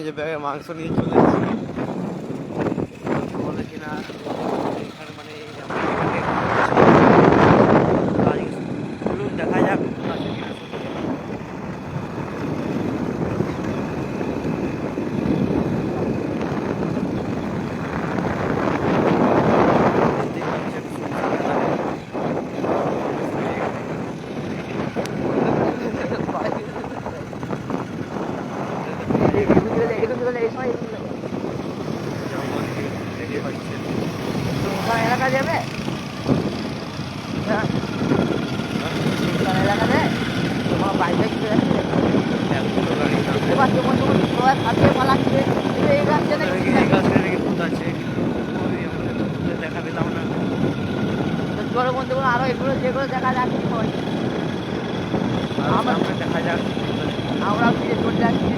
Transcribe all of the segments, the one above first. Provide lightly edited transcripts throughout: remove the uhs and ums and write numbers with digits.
যে ব্যাগে মাংস নিয়ে চলে এসেছি। বলে কিনা এখানে মানে দেখা যাক আছে কিনা। এলাকা যাবে এলাকাতে তোমার বাইরে চলে যাচ্ছে এবার তোমার তোমার সবাই খাতে পালাচ্ছে এই রাস্তা দেখা পেলাম না। চলো বন্ধুগুলো আরো এগুলো যেগুলো দেখা যাচ্ছে আমরা দেখা যাক। আমরাও ফিরে চলে যাচ্ছি।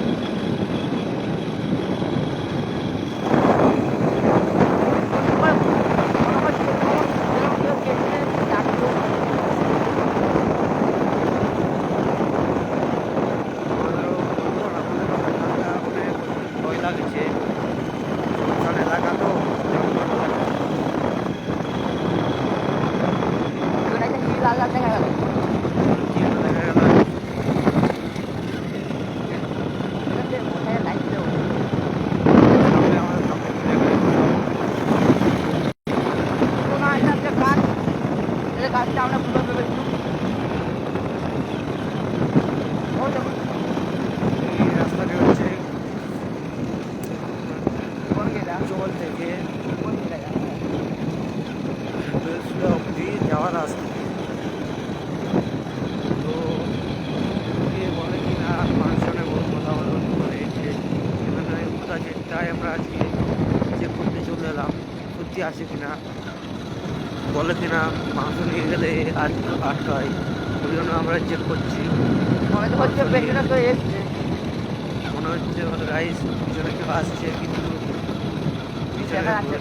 লাগছে এলাকা তো লাল লাল দেখা গেল গাছটা আমরা পুরো ভেবেছি রাস্তাটি হচ্ছে জল থেকে অবধি যাওয়ার রাস্তা। তো বলে কিনা মানুষজনে বহু কথা বলে এখানে কোথা তাই আমরা আজকে চেক করতে চলে এলাম সত্যি আসে কিনা। বলে কিনা মাংস নিয়ে গেলে আটকা হয়, ওই জন্য আমরা চেক করছি। মনে হচ্ছে রাইস পিছনে কেউ আসছে কিন্তু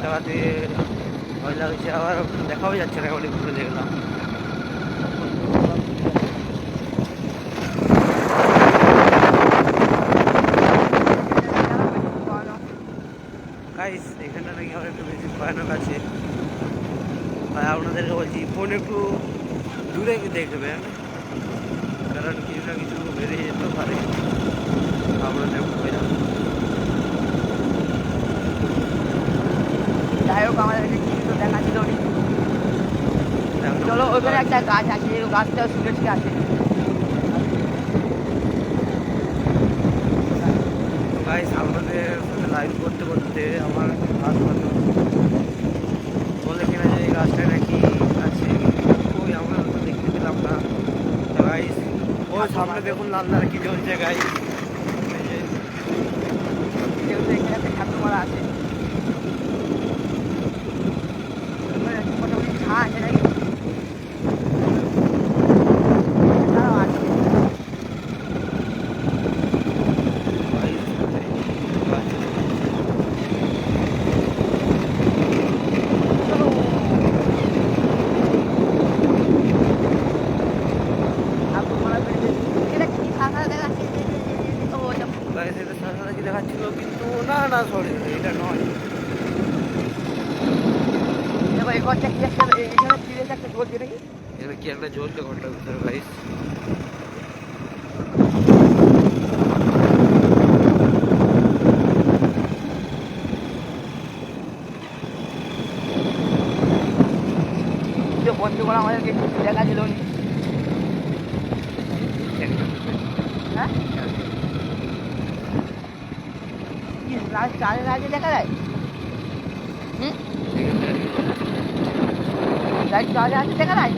টাকাতে ভয় লাগছে, আবার দেখাও যাচ্ছে না অনেক ঘুরে দেখলাম। গাইস এখানটা নাকি আমার একটু বেশি ভয়ানক আছে, আর আপনাদেরকে বলছি ফোন একটু দূরে দেখবেন, কারণ কিছু না কিছু বেরিয়ে যেতে পারে আপনাদের ভয় না। যাই হোক আমাদেরকে কিছু দেখা ছিল চলো ওইখানে একটা গাছ আছে গাছটা সুরেশ আছে গাইস আপনাদের সাথে লাইভ করতে করতে আমার হাত পাতো বলে কিনা যে এই গাছটা নাকি আছে, ওই আমরা তো দেখতে পেলাম না। গাইস ওই সামনে দেখুন লাল লাল কি জ্বলছে গাইস, যেহেতু এখানে একটা ঠাকুরমালা আছে মোটামুটি ঝাঁ আছে নাকি দেখাচ্ছিল কিন্তু না না সরি এটা নয়। এই ঘরটা কি একটা এখানে সিরিয়াস একটা জ্বলছে নাকি এখানে কি একটা জ্বলছে ঘরটার ভিতরে গাইস। বন্ধুগুলো আমাদেরকে দেখা ছিল হ্যাঁ লাল চালের আগে দেখা যায় হুম লাইট চালে আছে দেখা যায়